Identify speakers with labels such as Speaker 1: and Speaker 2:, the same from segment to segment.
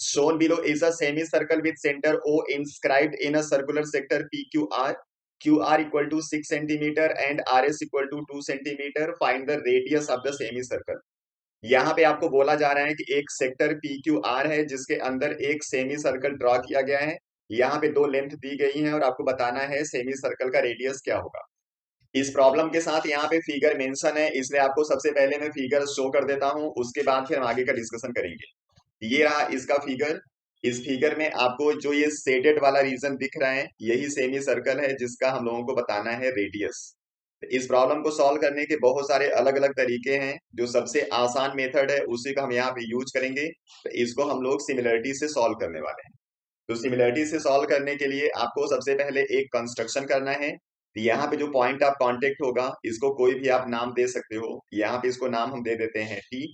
Speaker 1: shown below is a semicircle with center O inscribed in a circular sector PQR. QR equal to 6 centimeter and RS equal to 2 centimeter. Find the radius of the semicircle. यहाँ पे आपको बोला जा रहा है कि एक sector PQR है जिसके अंदर एक सेमी सर्कल ड्रॉ किया गया है। यहाँ पे दो लेंथ दी गई है और आपको बताना है सेमी सर्कल का रेडियस क्या होगा। इस प्रॉब्लम के साथ यहाँ पे फिगर मेंशन है, इसलिए आपको सबसे पहले मैं फिगर शो कर देता हूँ, उसके बाद फिर हम आगे का डिस्कशन करेंगे। ये रहा इसका फिगर। इस फिगर में आपको जो ये सेटेड वाला रीजन दिख रहा है यही सेमी सर्कल है जिसका हम लोगों को बताना है रेडियस। इस प्रॉब्लम को सॉल्व करने के बहुत सारे अलग अलग तरीके हैं, जो सबसे आसान मेथड है उसी का हम यहाँ पे यूज करेंगे। तो इसको हम लोग सिमिलरिटी से सॉल्व करने वाले हैं। तो सिमिलरिटी से सॉल्व करने के लिए आपको सबसे पहले एक कंस्ट्रक्शन करना है। तो यहाँ पे जो पॉइंट ऑफ कांटेक्ट होगा इसको कोई भी आप नाम दे सकते हो। यहाँ पे इसको नाम हम दे देते हैं टी।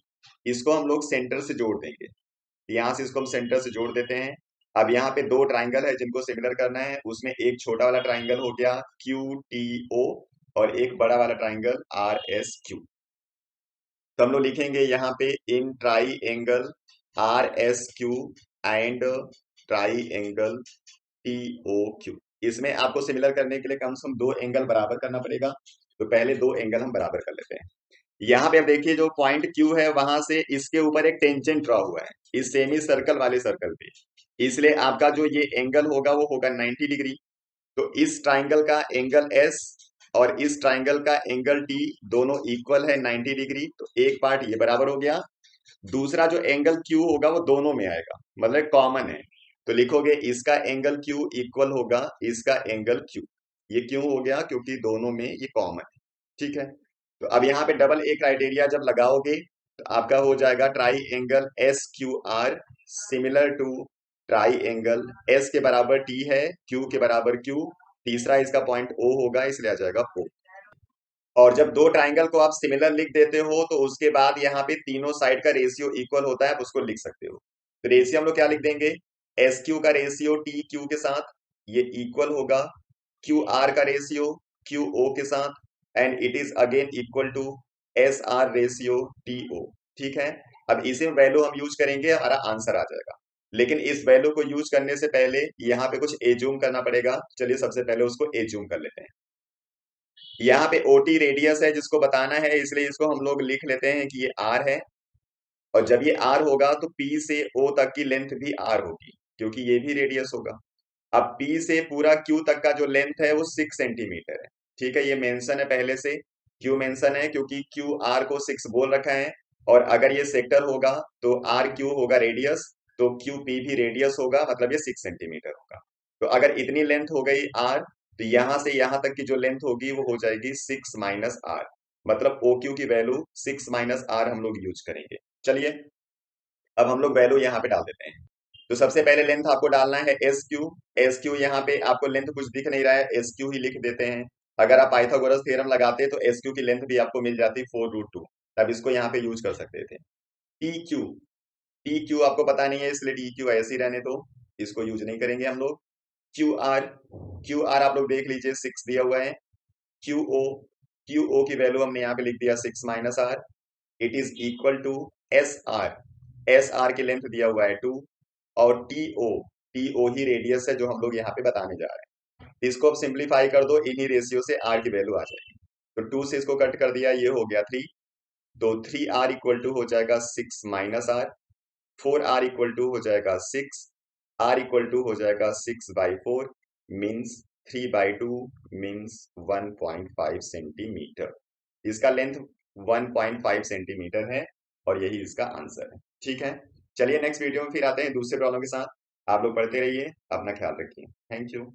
Speaker 1: इसको हम लोग सेंटर से जोड़ देंगे। यहाँ से इसको हम सेंटर से जोड़ देते हैं। अब यहाँ पे दो ट्राइंगल है जिनको सिमिलर करना है, उसमें एक छोटा वाला ट्राइंगल हो गया QTO और एक बड़ा वाला ट्राइंगल RSQ। तो हम लोग लिखेंगे यहाँ पे in triangle RSQ and triangle TOQ। इसमें आपको सिमिलर करने के लिए कम से कम दो एंगल बराबर करना पड़ेगा। तो पहले दो एंगल हम बराबर कर लेते हैं। यहाँ पे आप देखिए जो पॉइंट Q है वहां से इसके ऊपर एक टेंजेंट ड्रॉ हुआ है इस सेमी सर्कल वाले सर्कल पे, इसलिए आपका जो ये एंगल होगा वो होगा 90 डिग्री। तो इस ट्राइंगल का एंगल S और इस ट्राइंगल का एंगल T दोनों इक्वल है 90 डिग्री। तो एक पार्ट ये बराबर हो गया, दूसरा जो एंगल Q होगा वो दोनों में आएगा, मतलब कॉमन है। तो लिखोगे इसका एंगल Q इक्वल होगा इसका एंगल Q। ये क्यों हो गया? क्योंकि दोनों में ये कॉमन है। ठीक है। तो अब यहाँ पे डबल ए क्राइटेरिया जब लगाओगे तो आपका हो जाएगा triangle SQR similar to triangle S के बराबर T है, Q के बराबर Q, तीसरा इसका पॉइंट O होगा इसलिए आ जाएगा O। और जब दो ट्राइंगल को आप सिमिलर लिख देते हो तो उसके बाद यहाँ पे तीनों साइड का रेशियो इक्वल होता है, आप उसको लिख सकते हो। तो रेशियो हम लोग क्या लिख देंगे? SQ का रेशियो TQ के साथ ये इक्वल होगा QR का रेशियो QO के साथ, and it is again equal to SR ratio TO। ठीक है। अब इसे वैल्यू हम यूज करेंगे, हमारा आंसर आ जाएगा। लेकिन इस वैल्यू को यूज करने से पहले यहाँ पे कुछ एज्यूम करना पड़ेगा। चलिए सबसे पहले उसको एज्यूम कर लेते हैं। यहाँ पे OT रेडियस है जिसको बताना है, इसलिए इसको हम लोग लिख लेते हैं कि ये R है। और जब ये R होगा तो P से O तक की लेंथ भी R होगी क्योंकि ये भी रेडियस होगा। अब P से पूरा Q तक का जो लेंथ है वो 6 सेंटीमीटर है। ठीक है, ये मेंशन है पहले से, क्यों मेंशन है? क्योंकि QR को 6 बोल रखा है, और अगर ये सेक्टर होगा तो RQ होगा रेडियस, तो QP भी रेडियस होगा, मतलब ये 6 सेंटीमीटर होगा। तो अगर इतनी लेंथ हो गई R, तो यहां से यहां तक की जो लेंथ होगी वो हो जाएगी 6 माइनस R, मतलब OQ की वैल्यू 6 माइनस R हम लोग यूज करेंगे। चलिए अब हम लोग वैल्यू यहाँ पे डाल देते हैं। तो सबसे पहले लेंथ आपको डालना है SQ यहाँ पे आपको लेंथ कुछ दिख नहीं रहा है, SQ ही लिख देते हैं। अगर आप पाइथागोरस थ्योरम लगाते तो SQ की लेंथ भी आपको मिल जाती 4√2, तब इसको यहाँ पे यूज कर सकते थे। TQ आपको पता नहीं है इसलिए TQ ऐसे ही रहने दो, इसको यूज नहीं करेंगे हम लोग। QR आप लोग देख लीजिए 6 दिया हुआ है। QO की वैल्यू हमने यहाँ पे लिख दिया 6 minus R। It is equal to SR की लेंथ दिया हुआ है 2, और TO ही रेडियस है जो हम लोग यहाँ पे बताने जा रहे हैं। इसको अब सिंप्लीफाई कर दो, इन्हीं रेशियो से R की वैल्यू आ जाएगी। तो 2 से इसको कट कर दिया, ये हो गया 3। तो 3R इक्वल टू हो जाएगा 6 minus R, 4R equal to हो जाएगा 6, R इक्वल टू हो जाएगा 6/4 मीन्स 3/2 मीन्स 1.5 सेंटीमीटर। इसका लेंथ 1.5 सेंटीमीटर है और यही इसका आंसर है। ठीक है, चलिए नेक्स्ट वीडियो में फिर आते हैं दूसरे प्रॉब्लम के साथ। आप लोग पढ़ते रहिए, अपना ख्याल रखिए। Thank you.